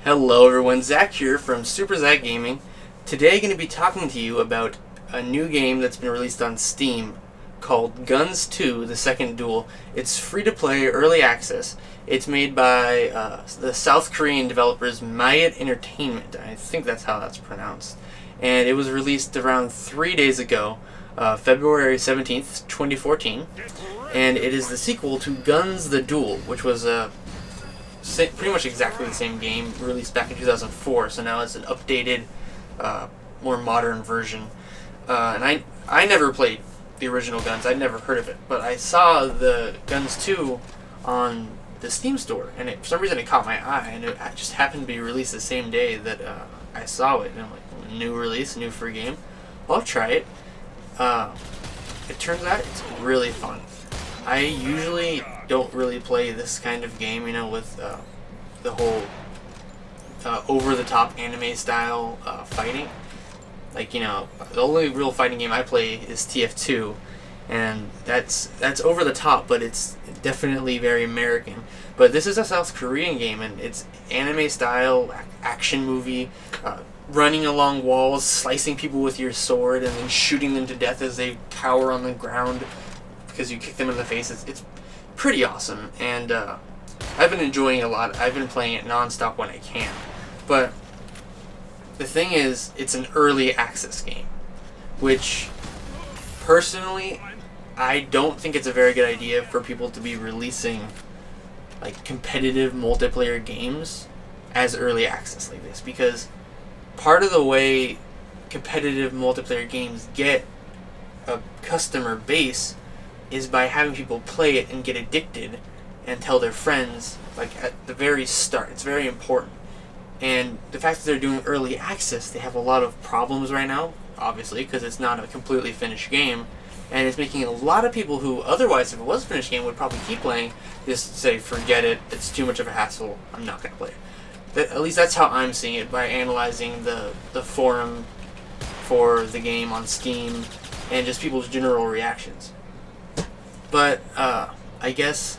Hello everyone, Zach here from SuperZacGaming. Today I'm going to be talking to you about a new game that's been released on Steam called GunZ 2, the Second Duel. It's free to play, early access. It's made by the South Korean developers Maiet Entertainment. I think that's how that's pronounced. And it was released around 3 days ago, February 17th, 2014. And it is the sequel to GunZ the Duel, which was pretty much exactly the same game released back in 2004, so now it's an updated, more modern version. And I never played the original GunZ, I'd never heard of it, but I saw the GunZ 2 on the Steam store, and for some reason it caught my eye, and it just happened to be released the same day that I saw it, and I'm like, new release, new free game, I'll try it. It turns out it's really fun. I usually don't really play this kind of game, you know, with the whole over-the-top anime style fighting. Like, you know, the only real fighting game I play is TF2, and that's over the top, but it's definitely very American. But this is a South Korean game, and it's anime style action movie, running along walls, slicing people with your sword, and then shooting them to death as they cower on the ground because you kick them in the face. It's pretty awesome, and I've been enjoying it a lot. I've been playing it non-stop when I can. But the thing is, it's an early access game, which personally I don't think it's a very good idea for people to be releasing like competitive multiplayer games as early access like this, because part of the way competitive multiplayer games get a customer base is by having people play it and get addicted and tell their friends, like, at the very start. It's very important. And the fact that they're doing early access, they have a lot of problems right now, obviously, because it's not a completely finished game, and it's making a lot of people who otherwise, if it was a finished game, would probably keep playing, just say, forget it, it's too much of a hassle, I'm not going to play it. At least that's how I'm seeing it, by analyzing the forum for the game on Steam and just people's general reactions. But I guess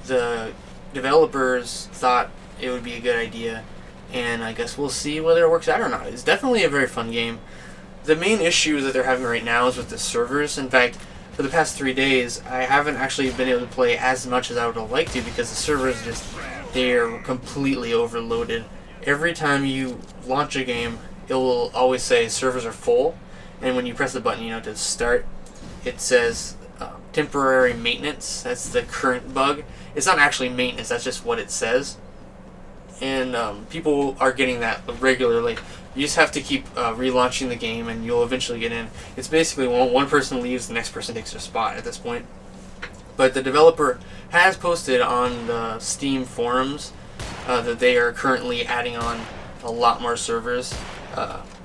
the developers thought it would be a good idea, and I guess we'll see whether it works out or not. It's definitely a very fun game. The main issue that they're having right now is with the servers. In fact, for the past 3 days, I haven't actually been able to play as much as I would have liked to, because the servers they're completely overloaded. Every time you launch a game, it will always say servers are full, and when you press the button, you know, to start, it says temporary maintenance. That's the current bug. It's not actually maintenance, that's just what it says. And people are getting that regularly. You just have to keep relaunching the game, and you'll eventually get in. It's basically when one person leaves, the next person takes their spot at this point. But the developer has posted on the Steam forums that they are currently adding on a lot more servers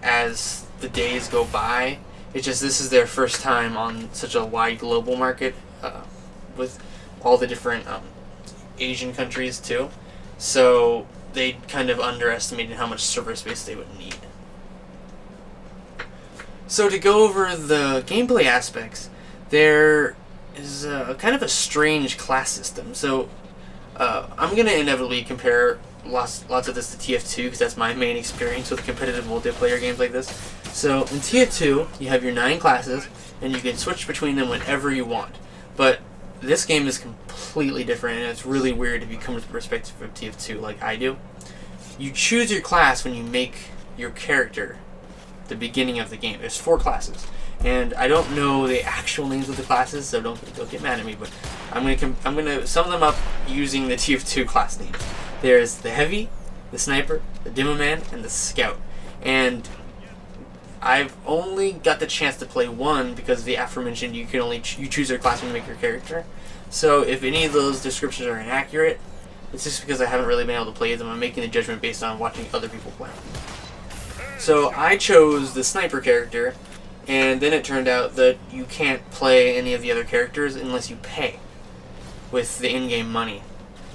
as the days go by. It's just this is their first time on such a wide global market with all the different Asian countries too. So they kind of underestimated how much server space they would need. So to go over the gameplay aspects, there is kind of a strange class system. So I'm going to inevitably compare lots of this to TF2 because that's my main experience with competitive multiplayer games like this. So in TF2, you have your 9 classes, and you can switch between them whenever you want. But this game is completely different, and it's really weird if you come to the perspective of TF2 like I do. You choose your class when you make your character at the beginning of the game. There's 4 classes, and I don't know the actual names of the classes, so don't get mad at me. But I'm gonna sum them up using the TF2 class names. There's the Heavy, the Sniper, the Demo Man, and the Scout. And I've only got the chance to play one because of the aforementioned you can only you choose your class when you make your character. So if any of those descriptions are inaccurate, it's just because I haven't really been able to play them. I'm making the judgment based on watching other people play. So I chose the Sniper character, and then it turned out that you can't play any of the other characters unless you pay with the in-game money.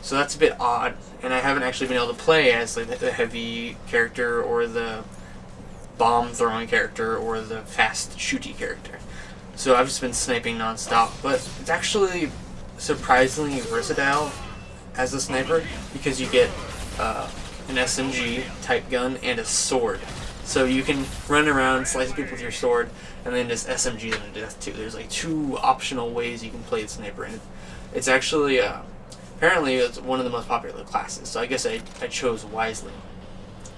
So that's a bit odd, and I haven't actually been able to play as like the Heavy character or the bomb throwing character or the fast shooty character. So I've just been sniping non-stop, but it's actually surprisingly versatile as a sniper because you get an SMG type gun, and a sword. So you can run around, slice people with your sword, and then just SMG them to death too. There's like 2 optional ways you can play the sniper, and it's actually apparently it's one of the most popular classes. So I guess I chose wisely.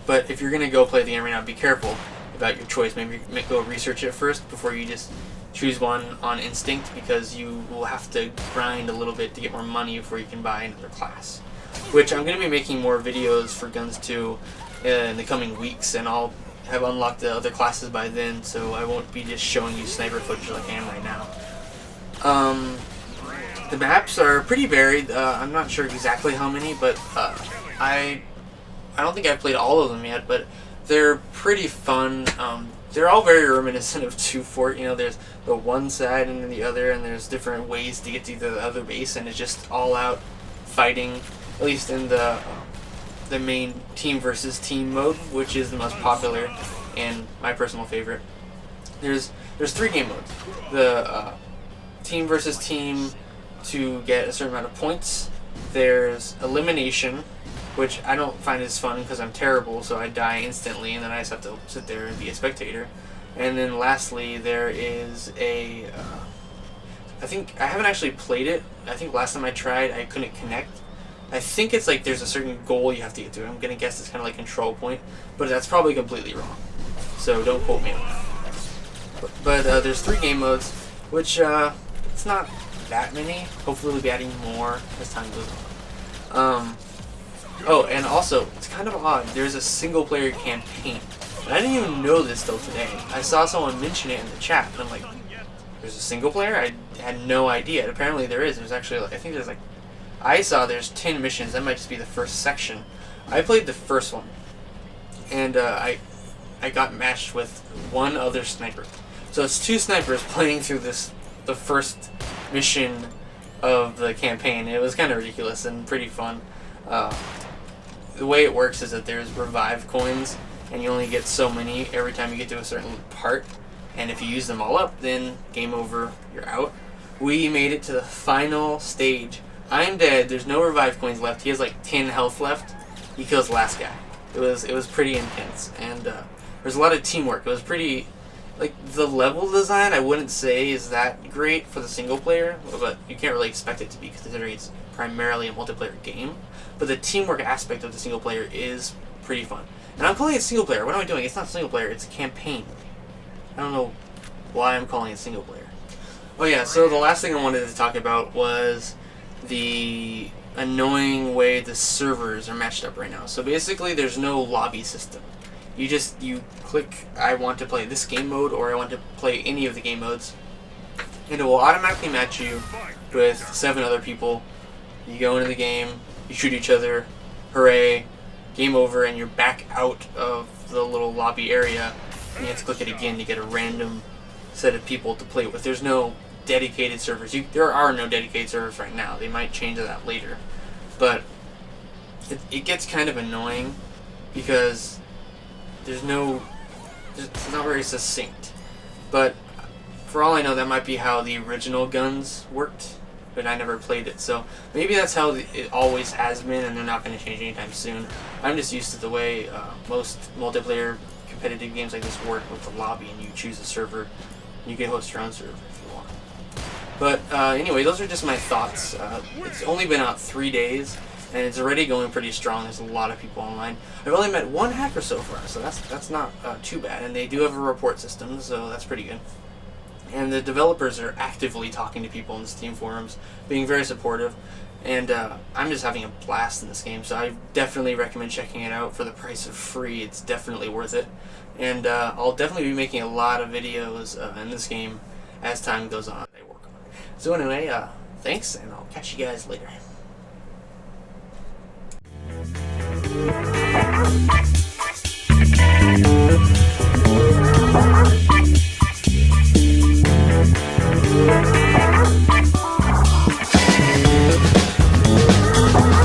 But if you're gonna go play the game right now, be careful about your choice. Maybe go research it first before you just choose one on instinct, because you will have to grind a little bit to get more money before you can buy another class. Which I'm going to be making more videos for GunZ 2 in the coming weeks, and I'll have unlocked the other classes by then, so I won't be just showing you sniper footage like I am right now. The maps are pretty varied. I'm not sure exactly how many, but I don't think I've played all of them yet, but they're pretty fun. They're all very reminiscent of 2 Fort. You know, there's the one side and then the other, and there's different ways to get to the other base, and it's just all out fighting. At least in the main team versus team mode, which is the most popular and my personal favorite. There's 3 game modes. The team versus team to get a certain amount of points. There's elimination, which I don't find as fun because I'm terrible, so I die instantly, and then I just have to sit there and be a spectator. And then lastly, there is a I think I haven't actually played it. I think last time I tried, I couldn't connect. I think it's like there's a certain goal you have to get to. I'm gonna guess it's kind of like control point, but that's probably completely wrong. So don't quote me on that. But there's 3 game modes, which it's not that many. Hopefully we'll be adding more as time goes on. Oh, and also, it's kind of odd. There's a single-player campaign. And I didn't even know this till today. I saw someone mention it in the chat, and I'm like, there's a single-player? I had no idea. Apparently there is. There's actually, I think there's like, I saw there's 10 missions. That might just be the first section. I played the first one, and I got matched with one other sniper. So it's 2 snipers playing through the first mission of the campaign. It was kind of ridiculous and pretty fun. The way it works is that there's revive coins, and you only get so many every time you get to a certain part, and if you use them all up, then game over, you're out. We made it to the final stage. I'm dead, there's no revive coins left. He has like 10 health left. He kills the last guy. It was pretty intense, and there's a lot of teamwork. It was pretty, like, the level design I wouldn't say is that great for the single player, but you can't really expect it to be considering it's primarily a multiplayer game. But the teamwork aspect of the single player is pretty fun. And I'm calling it single player. What am I doing? It's not single player, it's a campaign. I don't know why I'm calling it single player. Oh yeah, so the last thing I wanted to talk about was the annoying way the servers are matched up right now. So basically there's no lobby system. You click I want to play this game mode, or I want to play any of the game modes, and it will automatically match you with 7 other people. You go into the game, you shoot each other, hooray, game over, and you're back out of the little lobby area, and you have to click it again to get a random set of people to play with. There's no dedicated servers. There are no dedicated servers right now. They might change that later. But it gets kind of annoying because it's not very succinct. But for all I know, that might be how the original GunZ worked, but I never played it. So maybe that's how it always has been, and they're not going to change anytime soon. I'm just used to the way most multiplayer competitive games like this work with the lobby, and you choose a server, and you can host your own server if you want. But anyway, those are just my thoughts. It's only been out 3 days, and it's already going pretty strong. There's a lot of people online. I've only met 1 hacker so far, so that's not too bad. And they do have a report system, so that's pretty good. And the developers are actively talking to people in the Steam forums, being very supportive. And I'm just having a blast in this game, so I definitely recommend checking it out for the price of free. It's definitely worth it. And I'll definitely be making a lot of videos in this game as time goes on. So anyway, thanks, and I'll catch you guys later.